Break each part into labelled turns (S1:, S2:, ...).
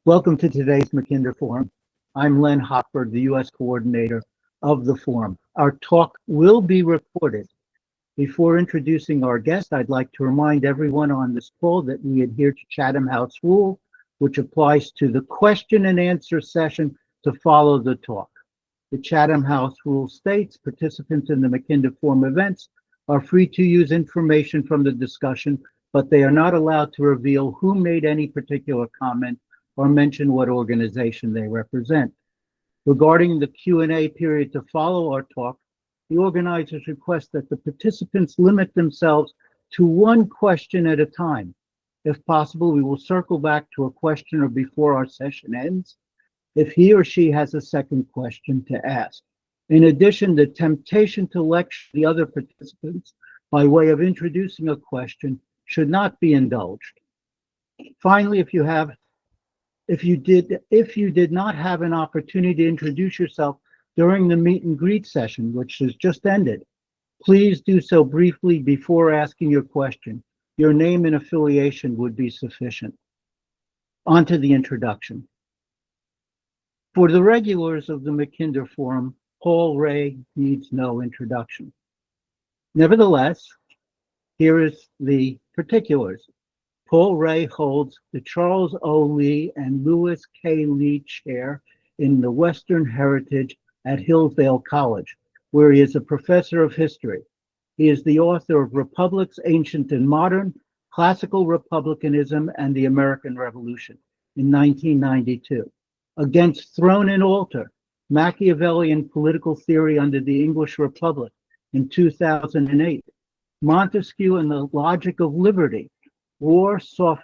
S1: Welcome to today's Mackinder Forum. I'm Len Hochberg, the U.S. coordinator of the forum. Our talk will be recorded. Before introducing our guest, I'd like to remind everyone on this call that we adhere to Chatham House rule, which applies to the question and answer session to follow the talk. The Chatham House rule states participants in the Mackinder Forum events are free to use information from the discussion, but they are not allowed to reveal who made any particular comment or mention what organization they represent. Regarding the Q&A period to follow our talk, the organizers request that the participants limit themselves to one question at a time. If possible, we will circle back to a questioner before our session ends, if he or she has a second question to ask. In addition, the temptation to lecture the other participants by way of introducing a question should not be indulged. Finally, if you did not have an opportunity to introduce yourself during the meet and greet session, which has just ended, please do so briefly before asking your question. Your name and affiliation would be sufficient. On to the introduction. For the regulars of the Mackinder Forum, Paul Rahe needs no introduction. Nevertheless, here is the particulars. Paul Rahe holds the Charles O. Lee and Louise K. Lee Chair in the Western Heritage at Hillsdale College, where he is a professor of history. He is the author of Republics, Ancient and Modern, Classical Republicanism, and the American Revolution in 1992. Against Throne and Altar, Machiavelli and Political Theory under the English Republic in 2008. Montesquieu and the Logic of Liberty, Soft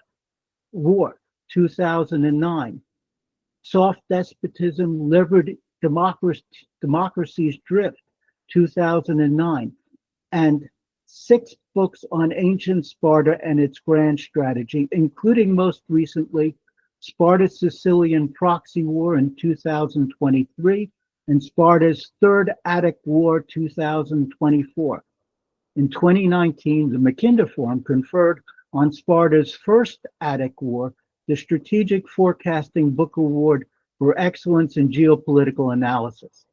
S1: War, 2009. Soft Despotism, Liberty, Democracy's Drift, 2009. And 6 books on ancient Sparta and its grand strategy, including most recently Sparta's Sicilian Proxy War in 2023 and Sparta's Third Attic War 2024. In 2019, the Mackinder Forum conferred on Sparta's First Attic War the Strategic Forecasting Book Award for Excellence in Geopolitical Analysis.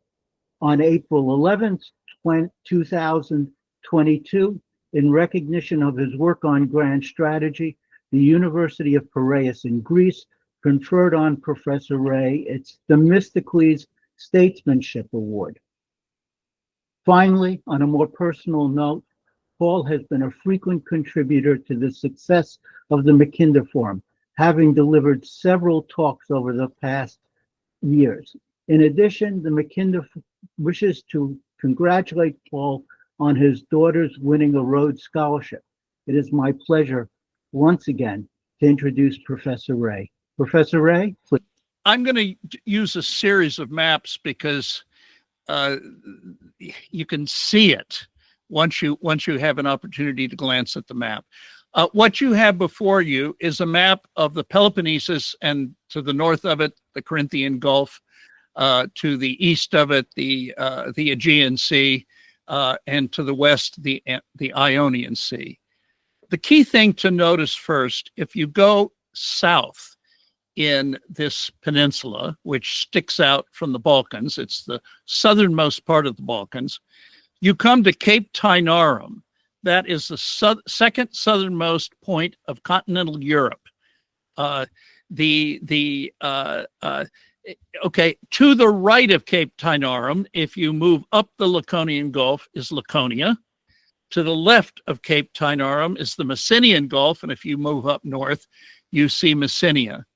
S1: On April 11, 2022, in recognition of his work on grand strategy, the University of Piraeus in Greece conferred on Professor Rahe its Themistocles Statesmanship Award. Finally, on a more personal note, Paul has been a frequent contributor to the success of the Mackinder Forum, having delivered several talks over the past years. In addition, the Mackinder wishes to congratulate Paul on his daughter's winning a Rhodes Scholarship. It is my pleasure once again to introduce Professor Rahe. Professor Rahe, please.
S2: I'm going to use a series of maps because you can see it once you have an opportunity to glance at the map. What you have before you is a map of the Peloponnesus, and to the north of it, the Corinthian Gulf, to the east of it, the Aegean Sea, and to the west, the Ionian Sea. The key thing to notice first, if you go south in this peninsula, which sticks out from the Balkans, it's the southernmost part of the Balkans, you come to Cape Tainarum. That is the second southernmost point of continental Europe. To the right of Cape Tainarum, if you move up the Laconian Gulf, is Laconia. To the left of Cape Tainarum is the Messinian Gulf, and if you move up north, you see Messinia.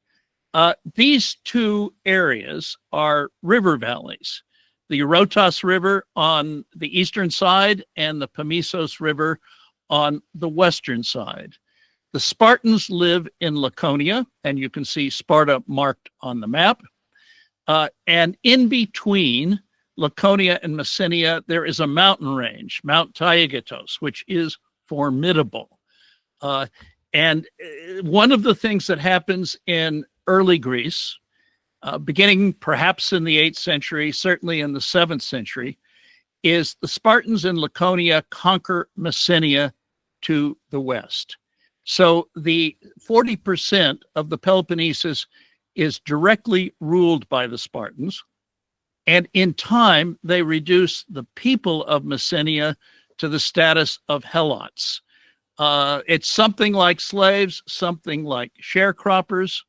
S2: These two areas are river valleys. The Eurotas River on the eastern side and the Pamisos River on the western side. The Spartans live in Laconia, and you can see Sparta marked on the map. And in between Laconia and Messenia, there is a mountain range, Mount Taygetos, which is formidable. And one of the things that happens in early Greece, beginning perhaps in the 8th century, certainly in the 7th century, is the Spartans in Laconia conquer Messenia to the west. So the 40% of the Peloponnesus is directly ruled by the Spartans. And in time, they reduce the people of Messenia to the status of helots. It's something like slaves, something like sharecroppers.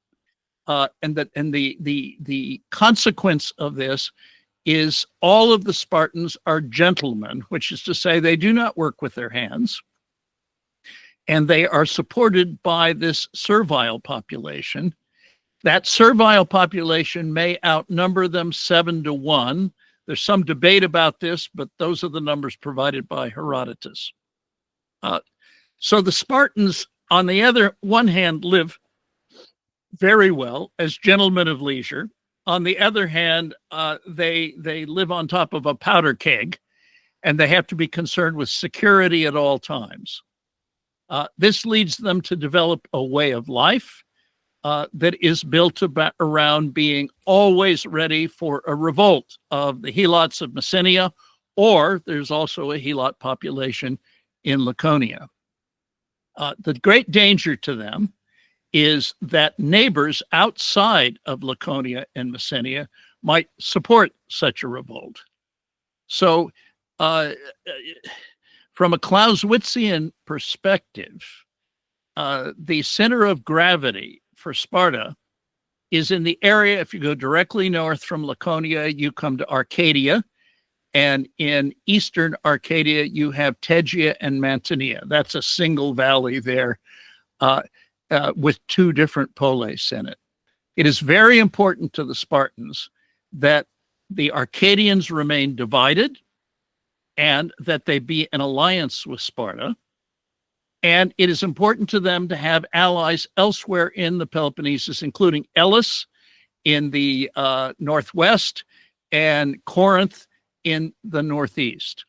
S2: And the consequence of this is all of the Spartans are gentlemen, which is to say they do not work with their hands. And they are supported by this servile population. That servile population may outnumber them 7-1. There's some debate about this, but those are the numbers provided by Herodotus. So the Spartans, on the other one hand, live very well as gentlemen of leisure. On the other hand, they live on top of a powder keg, and they have to be concerned with security at all times. This leads them to develop a way of life that is built around being always ready for a revolt of the helots of Messenia, or there's also a helot population in Laconia. The great danger to them is that neighbors outside of Laconia and Messenia might support such a revolt. So from a Clausewitzian perspective, the center of gravity for Sparta is in the area. If you go directly north from Laconia, you come to Arcadia. And in eastern Arcadia, you have Tegea and Mantinea. That's a single valley there with two different polis in it. It is very important to the Spartans that the Arcadians remain divided and that they be in alliance with Sparta. And it is important to them to have allies elsewhere in the Peloponnesus, including Elis in the northwest and Corinth in the northeast.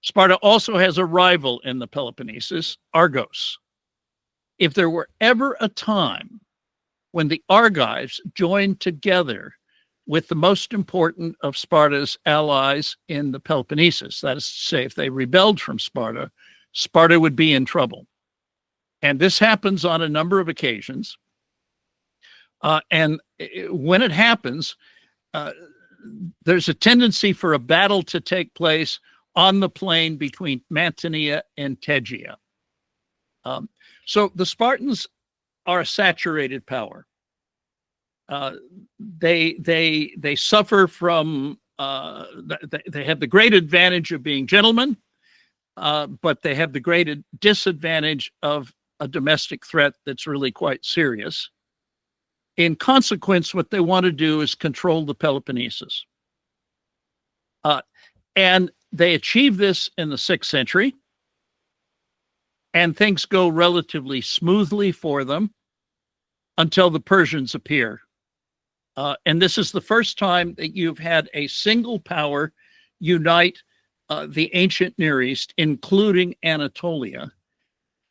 S2: Sparta also has a rival in the Peloponnesus, Argos. If there were ever a time when the Argives joined together with the most important of Sparta's allies in the Peloponnesus, that is to say, if they rebelled from Sparta, Sparta would be in trouble. And this happens on a number of occasions. And when it happens, there's a tendency for a battle to take place on the plain between Mantinea and Tegea. So the Spartans are a saturated power. They suffer from, they have the great advantage of being gentlemen, but they have the great disadvantage of a domestic threat that's really quite serious. In consequence, what they want to do is control the Peloponnesus. And they achieve this in the 6th century, and things go relatively smoothly for them until the Persians appear. And this is the first time that you've had a single power unite the ancient Near East, including Anatolia.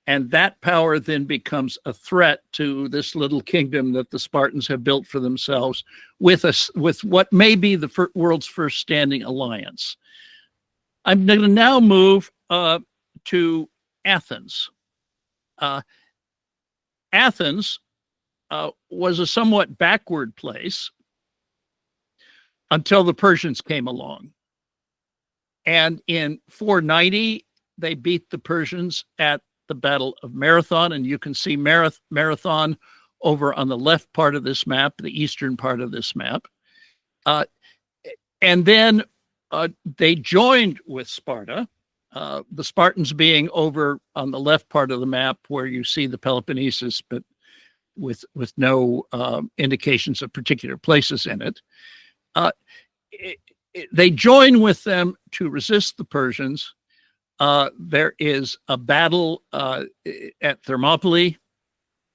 S2: And that power then becomes a threat to this little kingdom that the Spartans have built for themselves with what may be the world's first standing alliance. I'm going to now move to Athens. Athens was a somewhat backward place until the Persians came along. And in 490, they beat the Persians at the Battle of Marathon, and you can see Marathon over on the left part of this map, the eastern part of this map. And then they joined with Sparta, the Spartans being over on the left part of the map where you see the Peloponnesus, but with no indications of particular places in it. They join with them to resist the Persians. There is a battle at Thermopylae.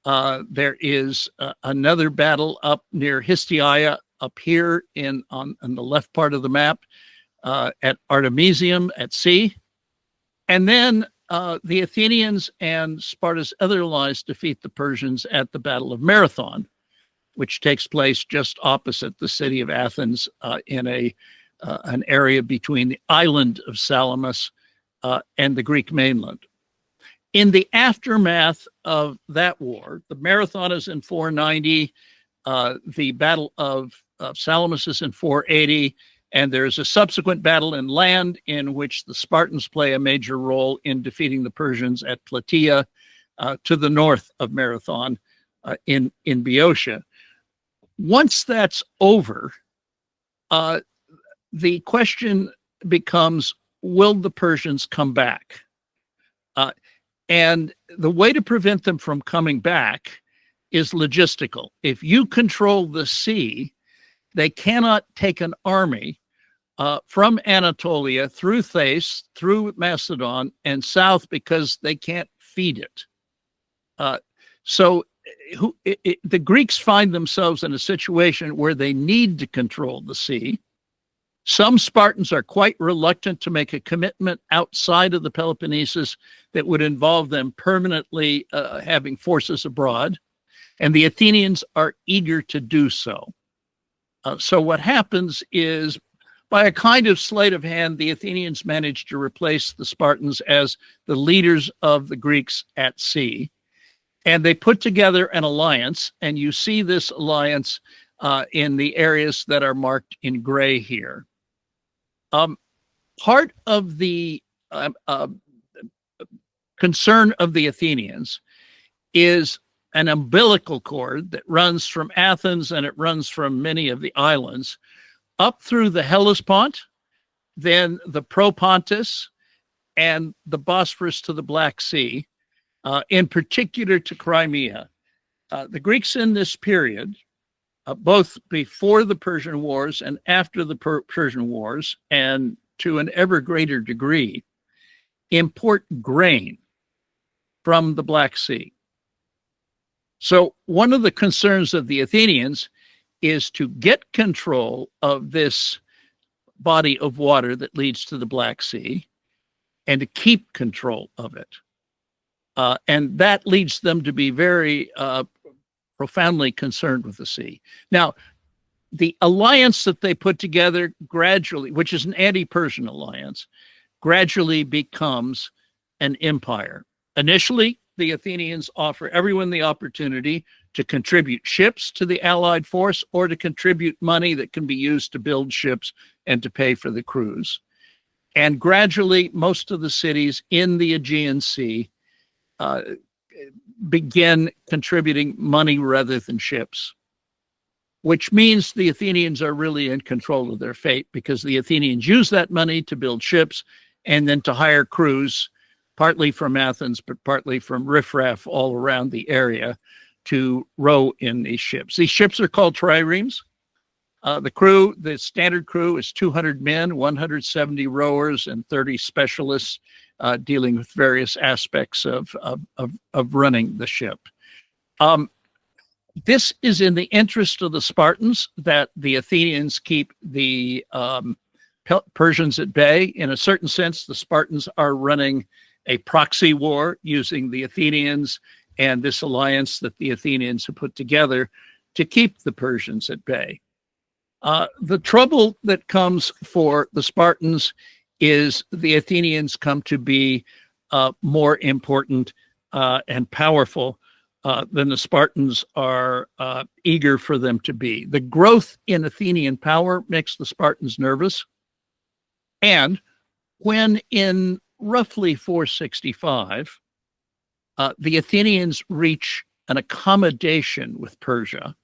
S2: There is another battle up near Histiaia, up here on the left part of the map, at Artemisium at sea. And then the Athenians and Sparta's other allies defeat the Persians at the Battle of Marathon, which takes place just opposite the city of Athens in an area between the island of Salamis and the Greek mainland. In the aftermath of that war, the Marathon is in 490, The Battle of Salamis is in 480, and there's a subsequent battle in land in which the Spartans play a major role in defeating the Persians at Plataea to the north of Marathon in Boeotia. Once that's over, the question becomes, will the Persians come back? And the way to prevent them from coming back is logistical. If you control the sea, they cannot take an army from Anatolia through Thrace, through Macedon, and south because they can't feed it. The Greeks find themselves in a situation where they need to control the sea. Some Spartans are quite reluctant to make a commitment outside of the Peloponnesus that would involve them permanently having forces abroad, and the Athenians are eager to do so. So what happens is, by a kind of sleight of hand, the Athenians manage to replace the Spartans as the leaders of the Greeks at sea, and they put together an alliance, and you see this alliance in the areas that are marked in gray here. Part of the concern of the Athenians is an umbilical cord that runs from Athens, and it runs from many of the islands up through the Hellespont, then the Propontis, and the Bosphorus to the Black Sea, in particular to Crimea. The Greeks in this period, both before the Persian Wars and after the Persian Wars, and to an ever greater degree, import grain from the Black Sea. So one of the concerns of the Athenians is to get control of this body of water that leads to the Black Sea and to keep control of it. And that leads them to be very profoundly concerned with the sea. Now, the alliance that they put together gradually, which is an anti-Persian alliance, gradually becomes an empire. Initially, the Athenians offer everyone the opportunity to contribute ships to the allied force or to contribute money that can be used to build ships and to pay for the crews. And gradually, most of the cities in the Aegean Sea begin contributing money rather than ships, which means the Athenians are really in control of their fate, because the Athenians use that money to build ships and then to hire crews, partly from Athens, but partly from riffraff all around the area, to row in these ships. These ships are called triremes. The standard crew is 200 men, 170 rowers, and 30 specialists dealing with various aspects of running the ship. This is in the interest of the Spartans, that the Athenians keep the Persians at bay. In a certain sense, the Spartans are running a proxy war using the Athenians and this alliance that the Athenians have put together to keep the Persians at bay. The trouble that comes for the Spartans is the Athenians come to be more important and powerful than the Spartans are eager for them to be. The growth in Athenian power makes the Spartans nervous. And when in roughly 465, the Athenians reach an accommodation with Persia,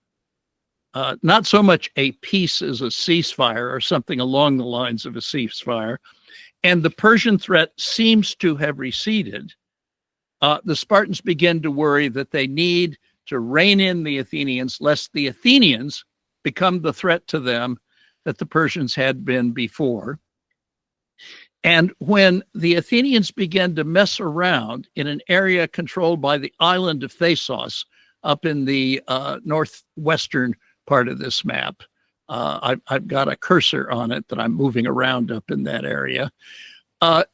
S2: not so much a peace as a ceasefire or something along the lines of a ceasefire, and the Persian threat seems to have receded, the Spartans begin to worry that they need to rein in the Athenians, lest the Athenians become the threat to them that the Persians had been before. And when the Athenians began to mess around in an area controlled by the island of Thasos up in the northwestern part of this map, I've got a cursor on it that I'm moving around up in that area. The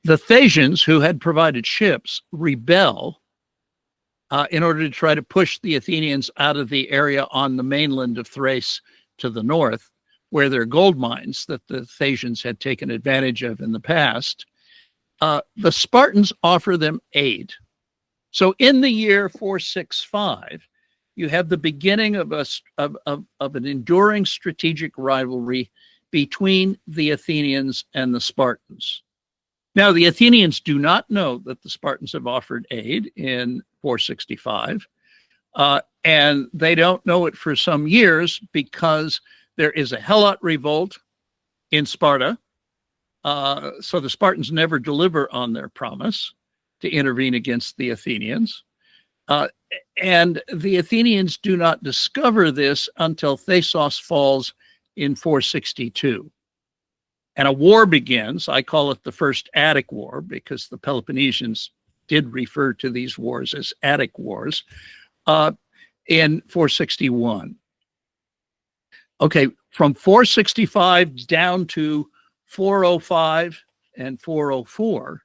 S2: Thasians, who had provided ships, rebel in order to try to push the Athenians out of the area on the mainland of Thrace to the north, where there are gold mines that the Thasians had taken advantage of in the past. The Spartans offer them aid. So in the year 465, you have the beginning of an enduring strategic rivalry between the Athenians and the Spartans. Now, the Athenians do not know that the Spartans have offered aid in 465, and they don't know it for some years because there is a Helot revolt in Sparta. So the Spartans never deliver on their promise to intervene against the Athenians. And the Athenians do not discover this until Thasos falls in 462. And a war begins. I call it the First Attic War because the Peloponnesians did refer to these wars as Attic Wars in 461. Okay, from 465 down to 405 and 404,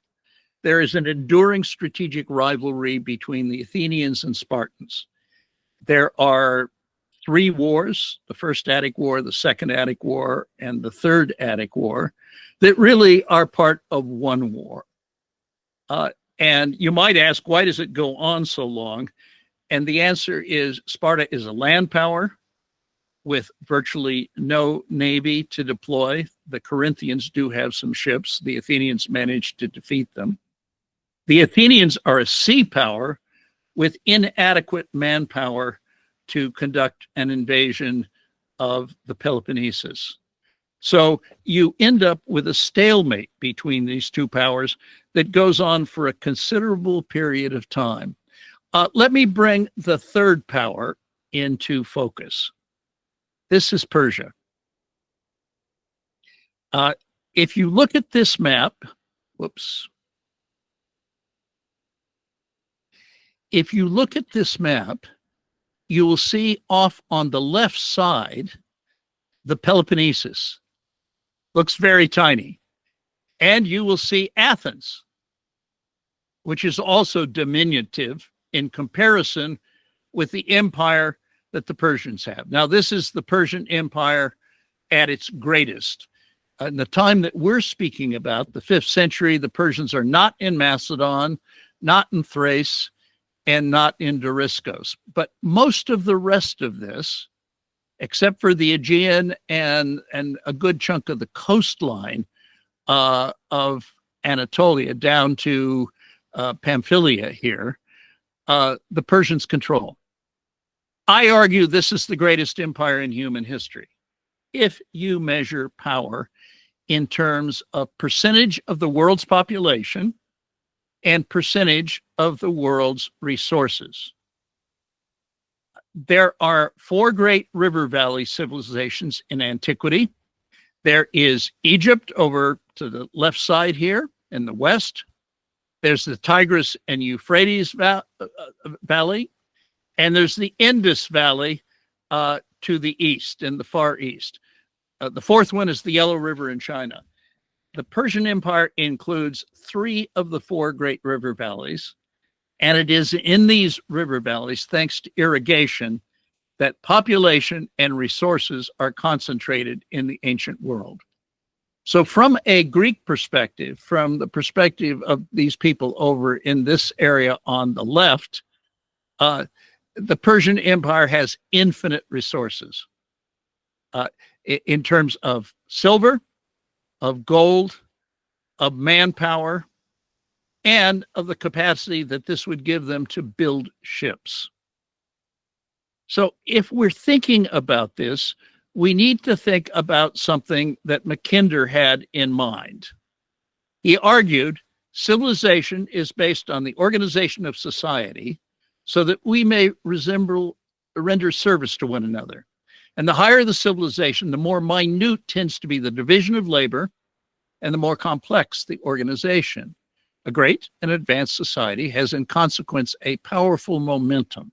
S2: there is an enduring strategic rivalry between the Athenians and Spartans. There are 3 wars, the First Attic War, the Second Attic War, and the Third Attic War, that really are part of one war. And you might ask, why does it go on so long? And the answer is Sparta is a land power with virtually no navy to deploy. The Corinthians do have some ships. The Athenians managed to defeat them. The Athenians are a sea power with inadequate manpower to conduct an invasion of the Peloponnesus. So you end up with a stalemate between these two powers that goes on for a considerable period of time. Let me bring the third power into focus. This is Persia. If you look at this map, whoops. If you look at this map, you will see off on the left side, the Peloponnesus. Looks very tiny. And you will see Athens, which is also diminutive in comparison with the empire that the Persians have. Now, this is the Persian Empire at its greatest. In the time that we're speaking about, the 5th century, the Persians are not in Macedon, not in Thrace, and not in Doriscos. But most of the rest of this, except for the Aegean and a good chunk of the coastline of Anatolia down to Pamphylia here, the Persians control. I argue this is the greatest empire in human history. If you measure power in terms of percentage of the world's population and percentage of the world's resources. There are 4 great river valley civilizations in antiquity. There is Egypt over to the left side here in the west. There's the Tigris and Euphrates Valley. And there's the Indus Valley to the east, in the far east. The 4th one is the Yellow River in China. The Persian Empire includes 3 of the 4 great river valleys. And it is in these river valleys, thanks to irrigation, that population and resources are concentrated in the ancient world. So from a Greek perspective, from the perspective of these people over in this area on the left, the Persian Empire has infinite resources in terms of silver, of gold, of manpower, and of the capacity that this would give them to build ships. So if we're thinking about this, we need to think about something that Mackinder had in mind. He argued civilization is based on the organization of society so that we may render service to one another. And the higher the civilization, the more minute tends to be the division of labor and the more complex the organization. A great and advanced society has, in consequence, a powerful momentum.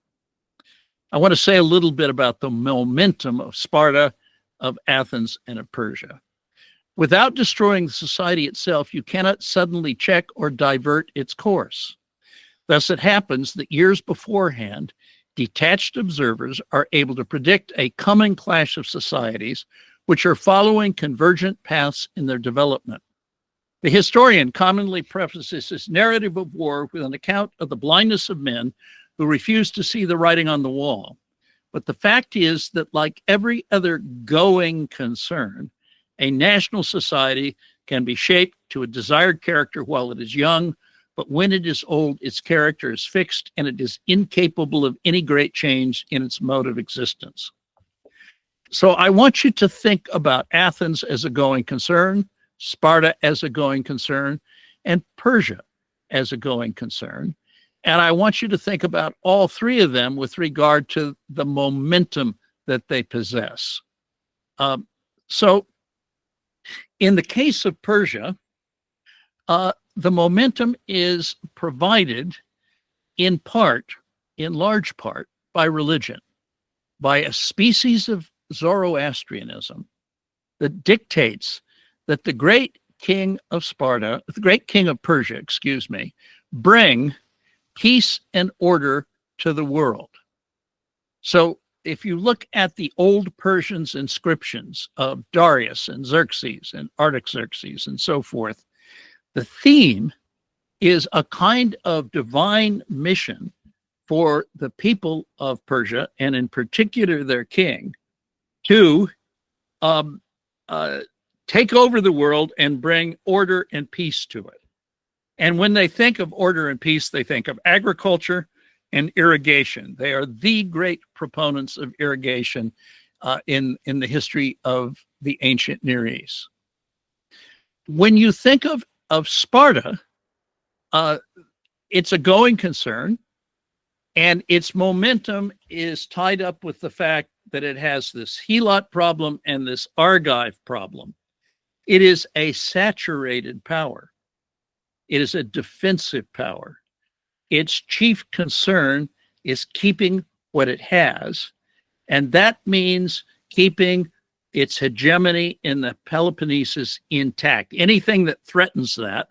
S2: I want to say a little bit about the momentum of Sparta, of Athens, and of Persia. Without destroying the society itself, you cannot suddenly check or divert its course. Thus, it happens that years beforehand, detached observers are able to predict a coming clash of societies which are following convergent paths in their development. The historian commonly prefaces his narrative of war with an account of the blindness of men who refuse to see the writing on the wall. But the fact is that, like every other going concern, a national society can be shaped to a desired character while it is young, but when it is old, its character is fixed and it is incapable of any great change in its mode of existence. So I want you to think about Athens as a going concern, Sparta as a going concern, and Persia as a going concern. And I want you to think about all three of them with regard to the momentum that they possess. So in the case of Persia, the momentum is provided in large part, by religion, by a species of Zoroastrianism that dictates that the great king of Persia, bring peace and order to the world. So if you look at the old Persians' inscriptions of Darius and Xerxes and Artaxerxes and so forth, the theme is a kind of divine mission for the people of Persia, and in particular their king, to take over the world and bring order and peace to it. And when they think of order and peace, they think of agriculture and irrigation. They are the great proponents of irrigation in the history of the ancient Near East. When you think of Sparta, it's a going concern, and its momentum is tied up with the fact that it has this Helot problem and this Argive problem. It is a saturated power. It is a defensive power. Its chief concern is keeping what it has, and that means keeping its hegemony in the Peloponnesus intact. Anything that threatens that,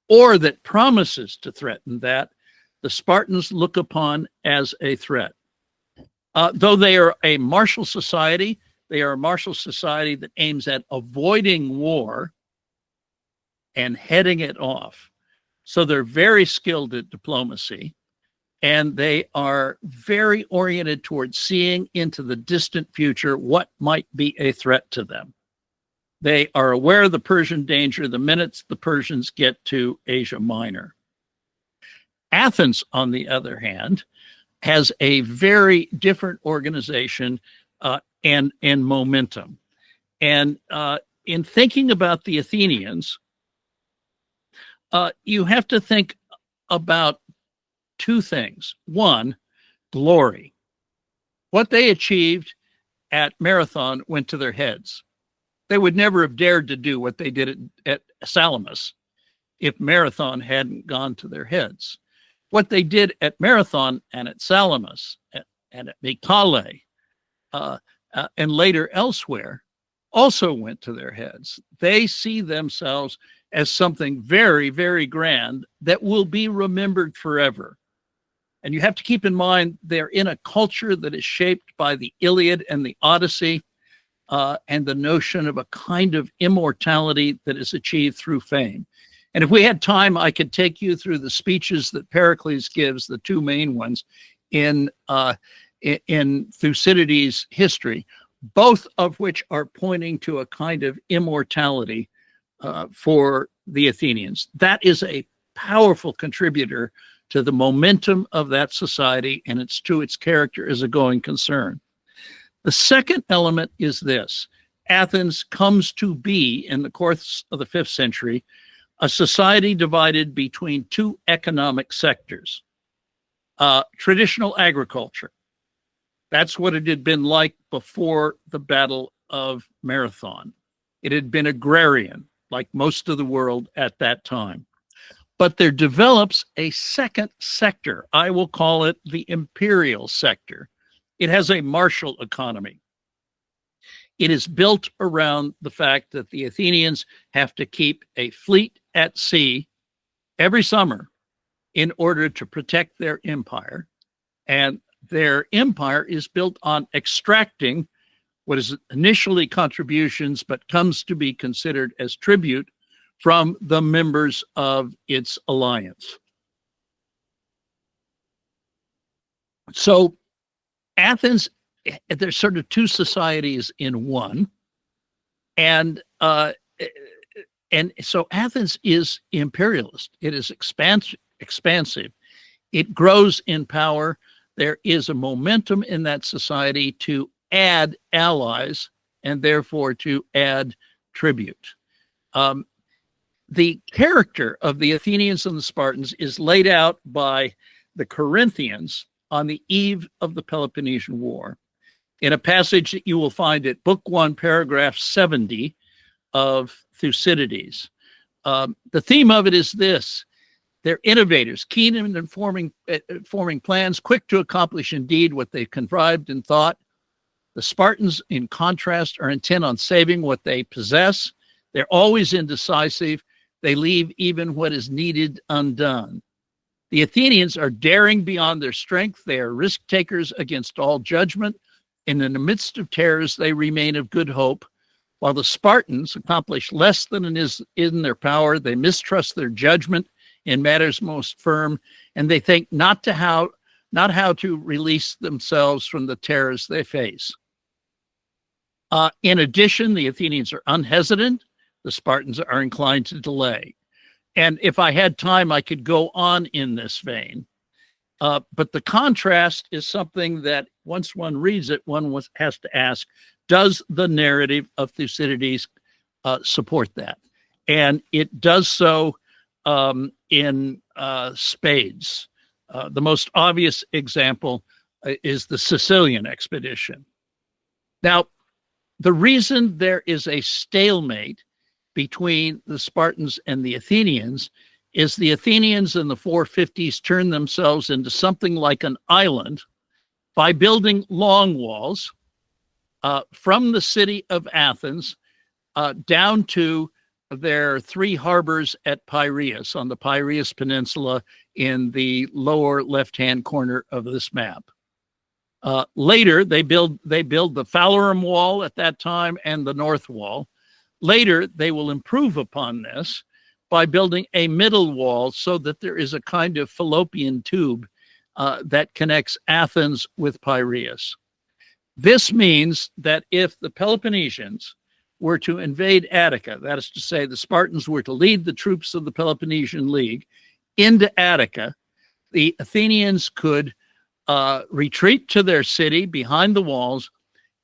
S2: or that promises to threaten that, the Spartans look upon as a threat. Though they are a martial society, they are a martial society that aims at avoiding war and heading it off. So they're very skilled at diplomacy, and they are very oriented towards seeing into the distant future what might be a threat to them. They are aware of the Persian danger the minute the Persians get to Asia Minor. Athens, on the other hand, has a very different organization and momentum. And in thinking about the Athenians, you have to think about two things. One, glory. What they achieved at Marathon went to their heads. They would never have dared to do what they did at Salamis if Marathon hadn't gone to their heads. What they did at Marathon and at Salamis and at Mycale and later elsewhere also went to their heads. They see themselves as something very, very grand that will be remembered forever. And you have to keep in mind, they're in a culture that is shaped by the Iliad and the Odyssey, and the notion of a kind of immortality that is achieved through fame. And if we had time, I could take you through the speeches that Pericles gives, the two main ones, in Thucydides' history, both of which are pointing to a kind of immortality for the Athenians. That is a powerful contributor to the momentum of that society, and it's to its character as a going concern. The second element is this: Athens comes to be, in the course of the 5th century, a society divided between two economic sectors. Traditional agriculture. That's what it had been like before the Battle of Marathon. It had been agrarian, like most of the world at that time. But there develops a second sector. I will call it the imperial sector. It has a martial economy. It is built around the fact that the Athenians have to keep a fleet at sea every summer in order to protect their empire. And their empire is built on extracting what is initially contributions, but comes to be considered as tribute from the members of its alliance. So Athens there's sort of two societies in one. And so Athens is imperialist. It is expansive. It grows in power. There is a momentum in that society to add allies and therefore to add tribute. The character of the Athenians and the Spartans is laid out by the Corinthians on the eve of the Peloponnesian War in a passage that you will find at Book 1, paragraph 70 of Thucydides. The theme of it is this: they're innovators, keen in forming plans, quick to accomplish indeed what they contrived and thought. The Spartans, in contrast, are intent on saving what they possess. They're always indecisive. They leave even what is needed undone. The Athenians are daring beyond their strength. They are risk takers against all judgment. And in the midst of terrors, they remain of good hope. While the Spartans accomplish less than is in their power, they mistrust their judgment in matters most firm, and they think not how to release themselves from the terrors they face. In addition, the Athenians are unhesitant. The Spartans are inclined to delay. And if I had time, I could go on in this vein. But the contrast is something that once one reads it, one has to ask, does the narrative of Thucydides support that? And it does so in spades. The most obvious example is the Sicilian Expedition. Now, the reason there is a stalemate between the Spartans and the Athenians is the Athenians in the 450s turned themselves into something like an island by building long walls from the city of Athens down to their three harbors at Piraeus on the Piraeus Peninsula in the lower left-hand corner of this map. Later, they build the Phalerum Wall at that time and the North Wall. Later, they will improve upon this by building a middle wall so that there is a kind of fallopian tube that connects Athens with Piraeus. This means that if the Peloponnesians were to invade Attica, that is to say, the Spartans were to lead the troops of the Peloponnesian League into Attica, the Athenians could retreat to their city behind the walls,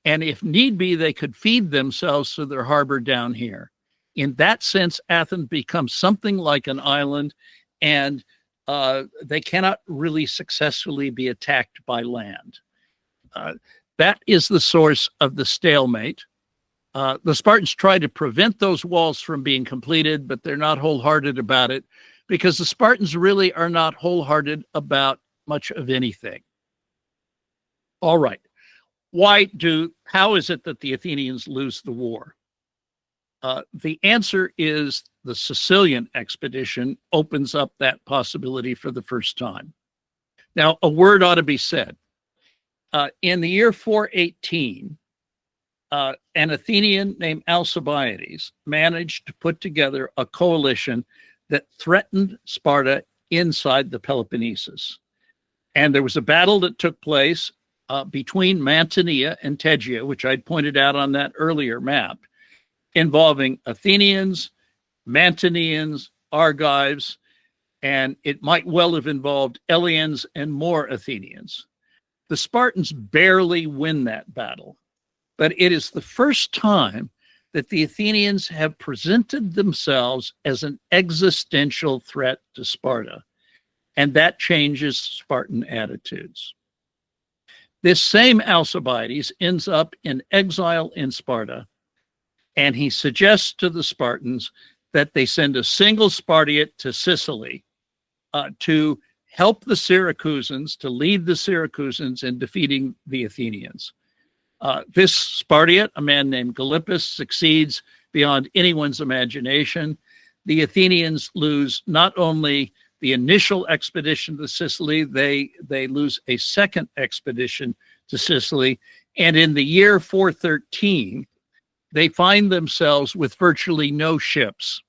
S2: and if need be, they could feed themselves to their harbor down here. In that sense, Athens becomes something like an island, and they cannot really successfully be attacked by land. That is the source of the stalemate. The Spartans try to prevent those walls from being completed, but they're not wholehearted about it because the Spartans really are not wholehearted about much of anything. All right. How is it that the Athenians lose the war? The answer is the Sicilian expedition opens up that possibility for the first time. Now, a word ought to be said. In the year 418, an Athenian named Alcibiades managed to put together a coalition that threatened Sparta inside the Peloponnesus. And there was a battle that took place between Mantinea and Tegea, which I'd pointed out on that earlier map, involving Athenians, Mantineans, Argives, and it might well have involved Eleans and more Athenians. The Spartans barely win that battle, but it is the first time that the Athenians have presented themselves as an existential threat to Sparta, and that changes Spartan attitudes. This same Alcibiades ends up in exile in Sparta, and he suggests to the Spartans that they send a single Spartiate to Sicily to help the Syracusans, to lead the Syracusans in defeating the Athenians. This Spartiate, a man named Gylippus, succeeds beyond anyone's imagination. The Athenians lose not only the initial expedition to Sicily, they lose a second expedition to Sicily. And in the year 413, they find themselves with virtually no ships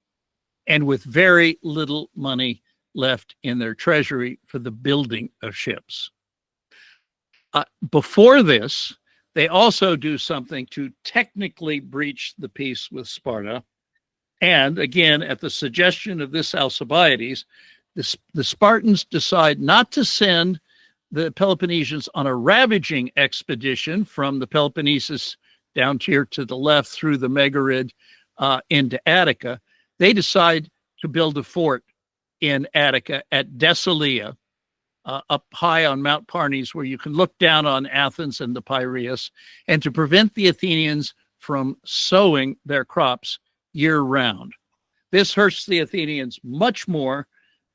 S2: and with very little money left in their treasury for the building of ships. Before this, They also do something to technically breach the peace with Sparta. And again, at the suggestion of this Alcibiades, the Spartans decide not to send the Peloponnesians on a ravaging expedition from the Peloponnesus down here to the left through the Megarid into Attica. They decide to build a fort in Attica at Decelia, up high on Mount Parnes, where you can look down on Athens and the Piraeus, and to prevent the Athenians from sowing their crops year-round. This hurts the Athenians much more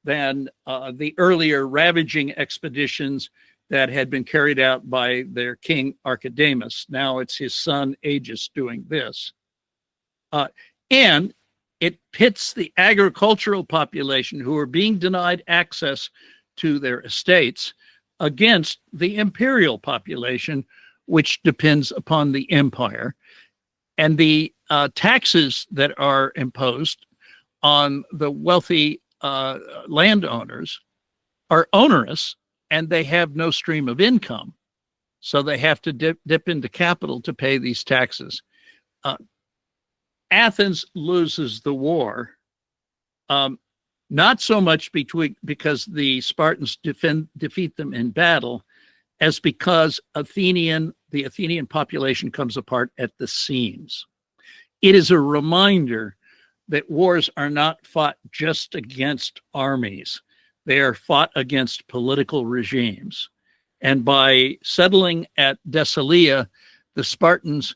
S2: than the earlier ravaging expeditions that had been carried out by their king Archidamus. Now it's his son Agis doing this. And it pits the agricultural population who are being denied access to their estates against the imperial population, which depends upon the empire. And the taxes that are imposed on the wealthy landowners are onerous, and they have no stream of income. So they have to dip into capital to pay these taxes. Athens loses the war, not so much because the Spartans defeat them in battle, as because the Athenian population comes apart at the seams. It is a reminder that wars are not fought just against armies. They are fought against political regimes. And by settling at Decelia, the Spartans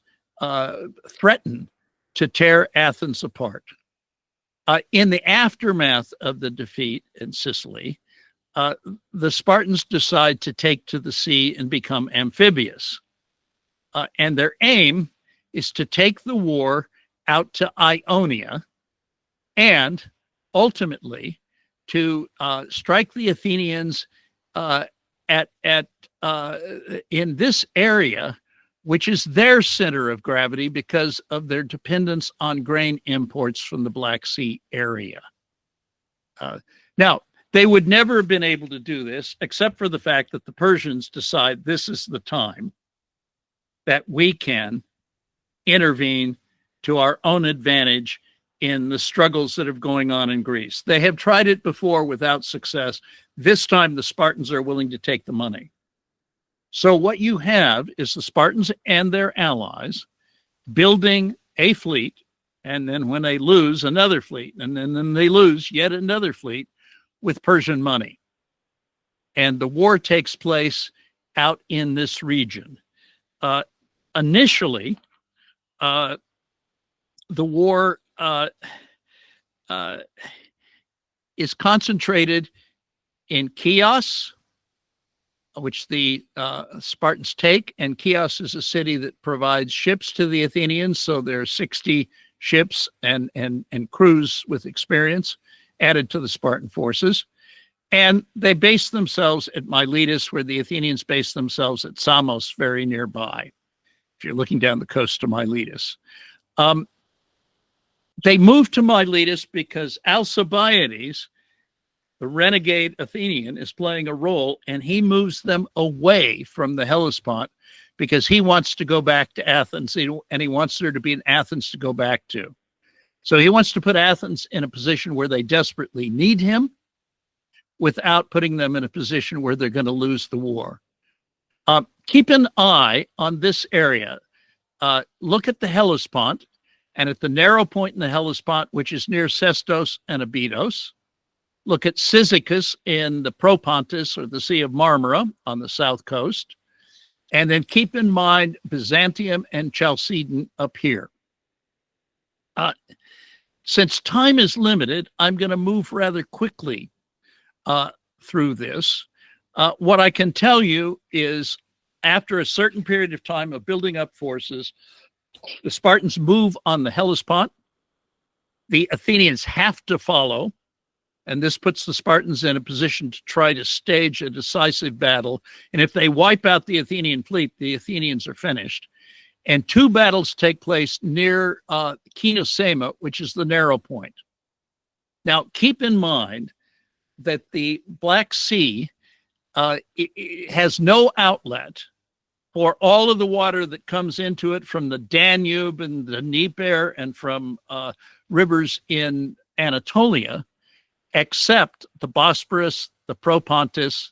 S2: threaten to tear Athens apart. In the aftermath of the defeat in Sicily, the Spartans decide to take to the sea and become amphibious. And their aim is to take the war out to Ionia and ultimately to strike the Athenians in this area, which is their center of gravity because of their dependence on grain imports from the Black Sea area. Now, they would never have been able to do this except for the fact that the Persians decide this is the time that we can intervene to our own advantage in the struggles that are going on in Greece. They have tried it before without success. This time, the Spartans are willing to take the money. So what you have is the Spartans and their allies building a fleet, and then when they lose, another fleet, and then they lose yet another fleet with Persian money. And the war takes place out in this region. Initially, the war is concentrated in Chios, which the Spartans take, and Chios is a city that provides ships to the Athenians, so there are 60 ships and crews with experience added to the Spartan forces. And they base themselves at Miletus, where the Athenians base themselves at Samos, very nearby, if you're looking down the coast to Miletus. They move to Miletus because Alcibiades, the renegade Athenian, is playing a role, and he moves them away from the Hellespont because he wants to go back to Athens, and he wants there to be an Athens to go back to. So he wants to put Athens in a position where they desperately need him without putting them in a position where they're going to lose the war. Keep an eye on this area. Look at the Hellespont, and at the narrow point in the Hellespont, which is near Sestos and Abydos. Look at Cyzicus in the Propontis, or the Sea of Marmara on the south coast. And then keep in mind Byzantium and Chalcedon up here. Since time is limited, I'm going to move rather quickly through this. What I can tell you is after a certain period of time of building up forces, the Spartans move on the Hellespont. The Athenians have to follow, and this puts the Spartans in a position to try to stage a decisive battle. And if they wipe out the Athenian fleet, the Athenians are finished. And two battles take place near Kinosema, which is the narrow point. Now, keep in mind that the Black Sea it has no outlet for all of the water that comes into it from the Danube and the Dnieper and from rivers in Anatolia, except the Bosporus, the Propontis,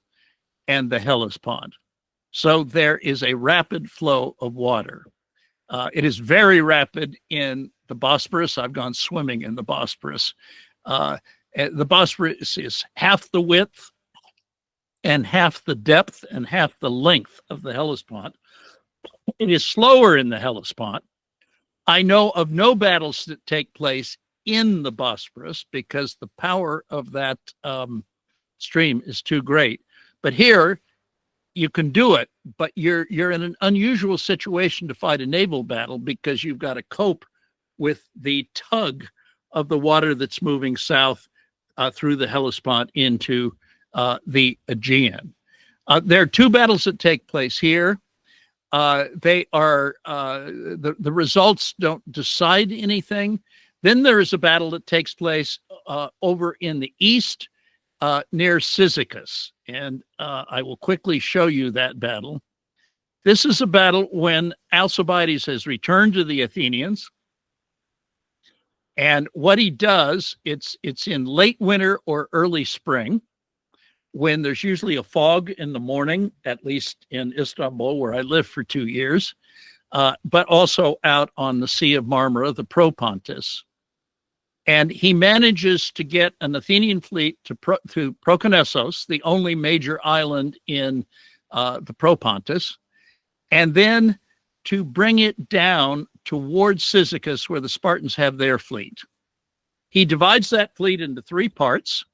S2: and the Hellespont. So there is a rapid flow of water. It is very rapid in the Bosporus. I've gone swimming in the Bosporus. The Bosporus is half the width and half the depth and half the length of the Hellespont. It is slower in the Hellespont. I know of no battles that take place in the Bosporus because the power of that stream is too great. But here, you can do it, but you're in an unusual situation to fight a naval battle because you've got to cope with the tug of the water that's moving south through the Hellespont into the Aegean. There are two battles that take place here. They are the results don't decide anything. Then there is a battle that takes place over in the east near Cyzicus, and I will quickly show you that battle. This is a battle when Alcibiades has returned to the Athenians, and what he does, it's in late winter or early spring, when there's usually a fog in the morning, at least in Istanbul, where I lived for 2 years, but also out on the Sea of Marmara, the Propontis. And he manages to get an Athenian fleet to Proconnesos, the only major island in the Propontis, and then to bring it down towards Cyzicus, where the Spartans have their fleet. He divides that fleet into 3 parts,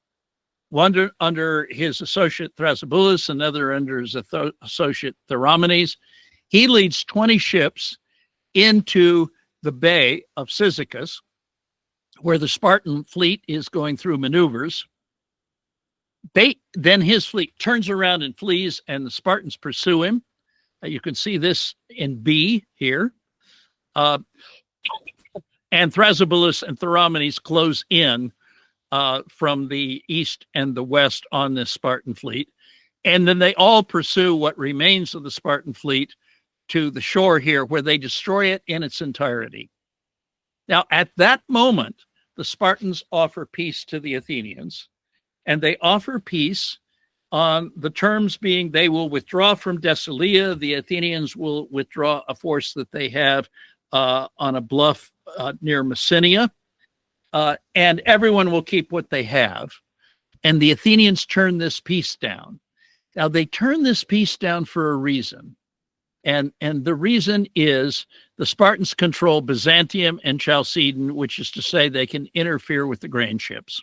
S2: one under his associate Thrasybulus, another under his associate Theramenes. He leads 20 ships into the Bay of Cyzicus, where the Spartan fleet is going through maneuvers. Then his fleet turns around and flees, and the Spartans pursue him. You can see this in B here. And Thrasybulus and Theramenes close in from the east and the west on this Spartan fleet. And then they all pursue what remains of the Spartan fleet to the shore here, where they destroy it in its entirety. Now, at that moment, the Spartans offer peace to the Athenians, and they offer peace on the terms being they will withdraw from Decilia. The Athenians will withdraw a force that they have on a bluff near Messenia, and everyone will keep what they have. And the Athenians turn this peace down. Now, they turn this peace down for a reason. And the reason is the Spartans control Byzantium and Chalcedon, which is to say they can interfere with the grain ships.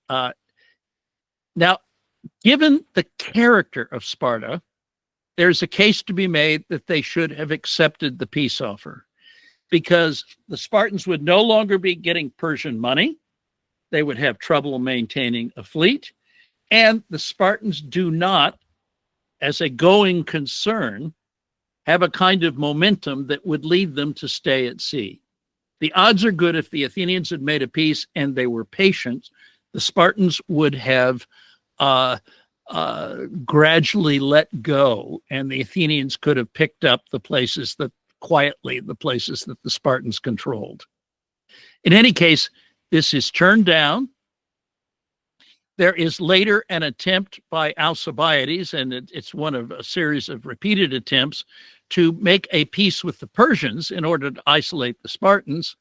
S2: Now, given the character of Sparta, there's a case to be made that they should have accepted the peace offer, because the Spartans would no longer be getting Persian money. They would have trouble maintaining a fleet. And the Spartans do not, as a going concern, have a kind of momentum that would lead them to stay at sea. The odds are good if the Athenians had made a peace and they were patient, the Spartans would have gradually let go, and the Athenians could have picked up the places that the Spartans controlled. In any case, this is turned down. There is later an attempt by Alcibiades, and it's one of a series of repeated attempts to make a peace with the Persians in order to isolate the Spartans.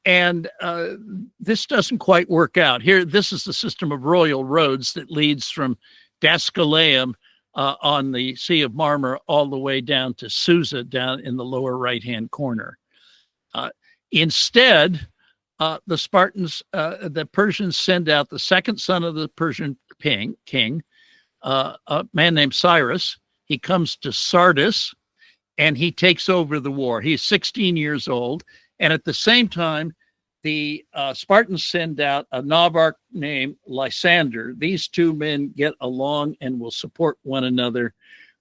S2: This doesn't quite work out. Here, this is the system of royal roads that leads from Dascaleum on the Sea of Marmara all the way down to Susa down in the lower right-hand corner. Instead, the Persians send out the second son of the Persian king, a man named Cyrus. He comes to Sardis, and he takes over the war. He's 16 years old, and at the same time, the Spartans send out a Navarch named Lysander. These two men get along and will support one another.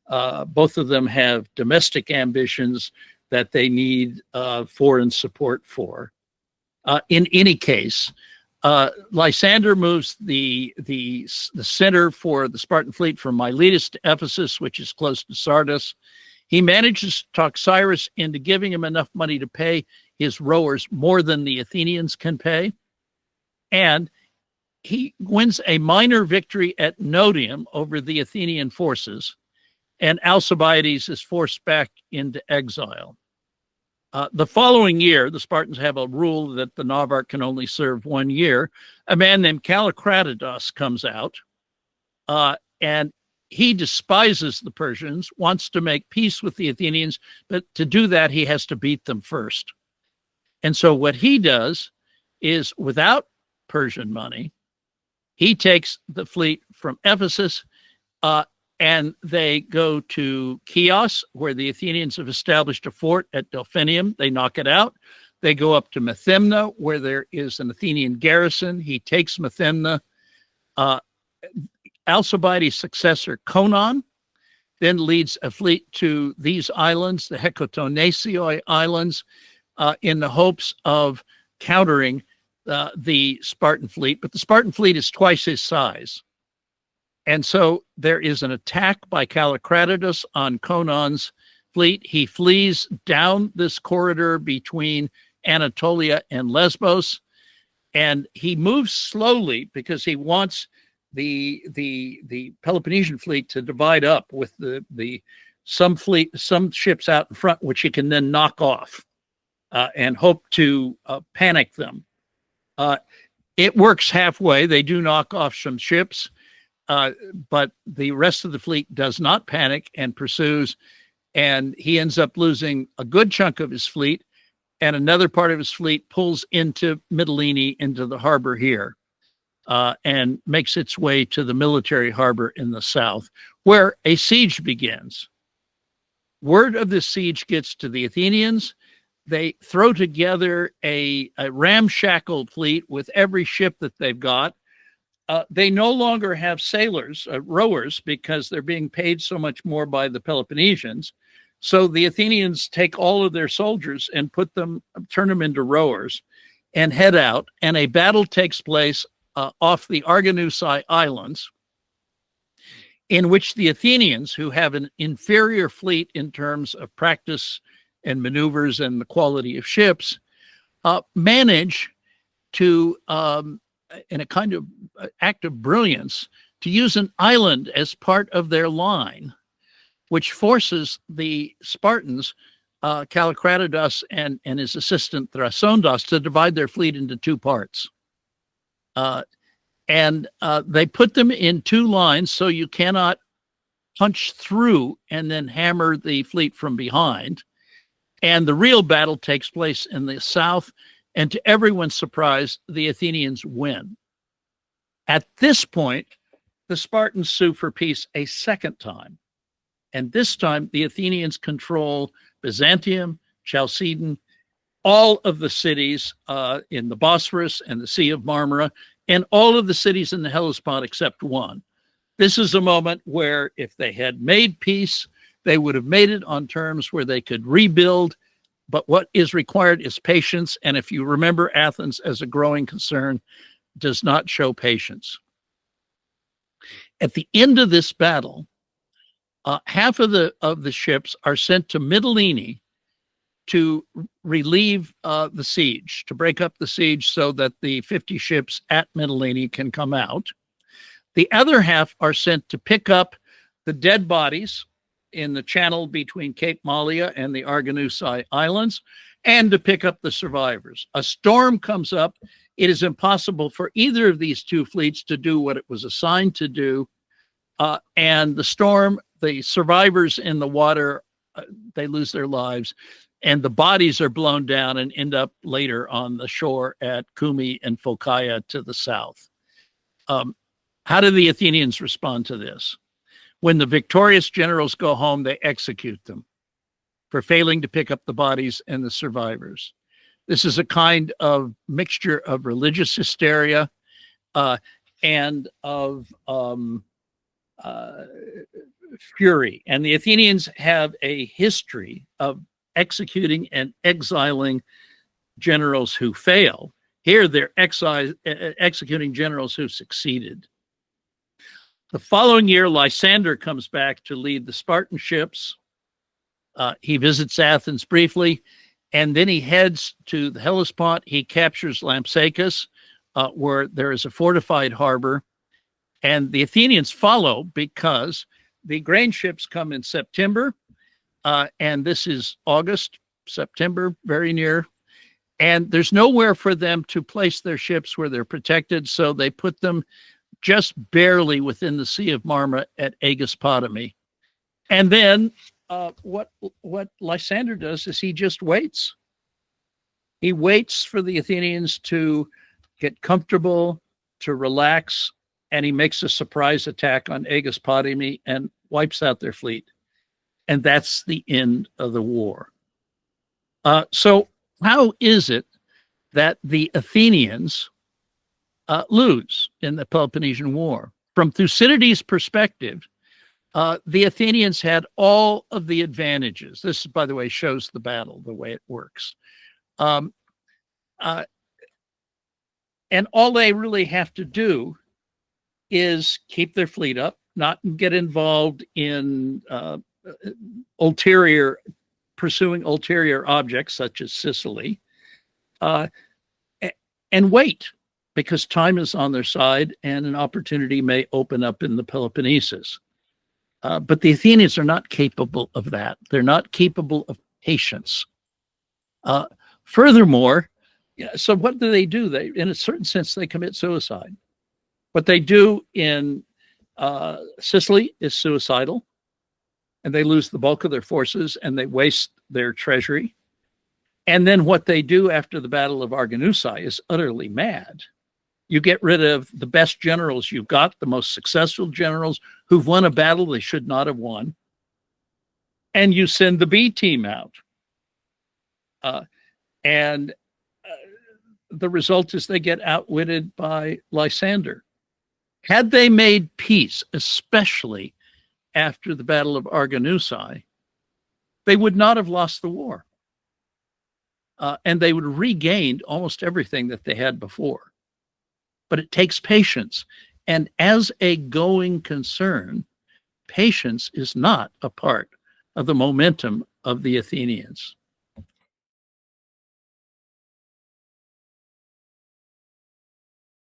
S2: Both of them have domestic ambitions that they need foreign support for. In any case, Lysander moves the center for the Spartan fleet from Miletus to Ephesus, which is close to Sardis. He manages to talk Cyrus into giving him enough money to pay his rowers more than the Athenians can pay. And he wins a minor victory at Notium over the Athenian forces, and Alcibiades is forced back into exile. The following year, the Spartans have a rule that the Navarch can only serve 1 year. A man named Callicratidas comes out, and he despises the Persians, wants to make peace with the Athenians, but to do that, he has to beat them first. And so what he does is, without Persian money, he takes the fleet from Ephesus, and they go to Chios, where the Athenians have established a fort at Delphinium. They knock it out. They go up to Methymna, where there is an Athenian garrison. He takes Methymna. Alcibiades' successor, Conon, then leads a fleet to these islands, the Hecatonasioi Islands, in the hopes of countering the Spartan fleet. But the Spartan fleet is twice his size. And so there is an attack by Callicratidas on Conon's fleet. He flees down this corridor between Anatolia and Lesbos, and he moves slowly because he wants the Peloponnesian fleet to divide up with some ships out in front, which he can then knock off and hope to panic them. It works halfway. They do knock off some ships, but the rest of the fleet does not panic and pursues, and he ends up losing a good chunk of his fleet, and another part of his fleet pulls into Mytilene, into the harbor here, and makes its way to the military harbor in the south, where a siege begins. Word of this siege gets to the Athenians. They throw together a ramshackle fleet with every ship that they've got. They no longer have sailors, rowers, because they're being paid so much more by the Peloponnesians. So the Athenians take all of their soldiers and turn them into rowers and head out. And a battle takes place off the Argonausi Islands, in which the Athenians, who have an inferior fleet in terms of practice and maneuvers and the quality of ships, manage to, in a kind of act of brilliance, to use an island as part of their line, which forces the Spartans, Callicratidas and his assistant Thrasondas, to divide their fleet into two parts. And they put them in two lines so you cannot punch through and then hammer the fleet from behind. And the real battle takes place in the south, and to everyone's surprise, the Athenians win. At this point, the Spartans sue for peace a second time. And this time, the Athenians control Byzantium, Chalcedon, all of the cities in the Bosphorus and the Sea of Marmara, and all of the cities in the Hellespont except one. This is a moment where, if they had made peace, they would have made it on terms where they could rebuild. But what is required is patience. And if you remember, Athens, as a growing concern, does not show patience. At the end of this battle, half of the ships are sent to Mytilene to relieve the siege, to break up the siege so that the 50 ships at Mytilene can come out. The other half are sent to pick up the dead bodies in the channel between Cape Malea and the Argonausi Islands, and to pick up the survivors. A storm comes up. It is impossible for either of these two fleets to do what it was assigned to do. And the storm, the survivors in the water, they lose their lives, and the bodies are blown down and end up later on the shore at Cumae and Phocaea to the south. How do the Athenians respond to this? When the victorious generals go home, they execute them for failing to pick up the bodies and the survivors. This is a kind of mixture of religious hysteria and of fury. And the Athenians have a history of executing and exiling generals who fail. Here, they're executing generals who succeeded. The following year, Lysander comes back to lead the Spartan ships. He visits Athens briefly, and then he heads to the Hellespont. He captures Lampsacus, where there is a fortified harbor. And the Athenians follow because the grain ships come in September, and this is August, September, very near. And there's nowhere for them to place their ships where they're protected, so they put them just barely within the Sea of Marmara at Aegospotami. And then what Lysander does is he just waits. He waits for the Athenians to get comfortable, to relax, and he makes a surprise attack on Aegospotami and wipes out their fleet. And that's the end of the war. So how is it that the Athenians lose in the Peloponnesian War? From Thucydides' perspective, the Athenians had all of the advantages. This, by the way, shows the battle, the way it works. And all they really have to do is keep their fleet up, not get involved in pursuing ulterior objects such as Sicily, and wait, because time is on their side and an opportunity may open up in the Peloponnesus. But the Athenians are not capable of that. They're not capable of patience. Furthermore, so what do? They, in a certain sense, they commit suicide. What they do in Sicily is suicidal, and they lose the bulk of their forces and they waste their treasury. And then what they do after the Battle of Arginusae is utterly mad. You get rid of the best generals you've got, the most successful generals who've won a battle they should not have won, and you send the B team out. And the result is they get outwitted by Lysander. Had they made peace, especially after the Battle of Arginusae, they would not have lost the war. And they would have regained almost everything that they had before. But it takes patience. And as a going concern, patience is not a part of the momentum of the Athenians.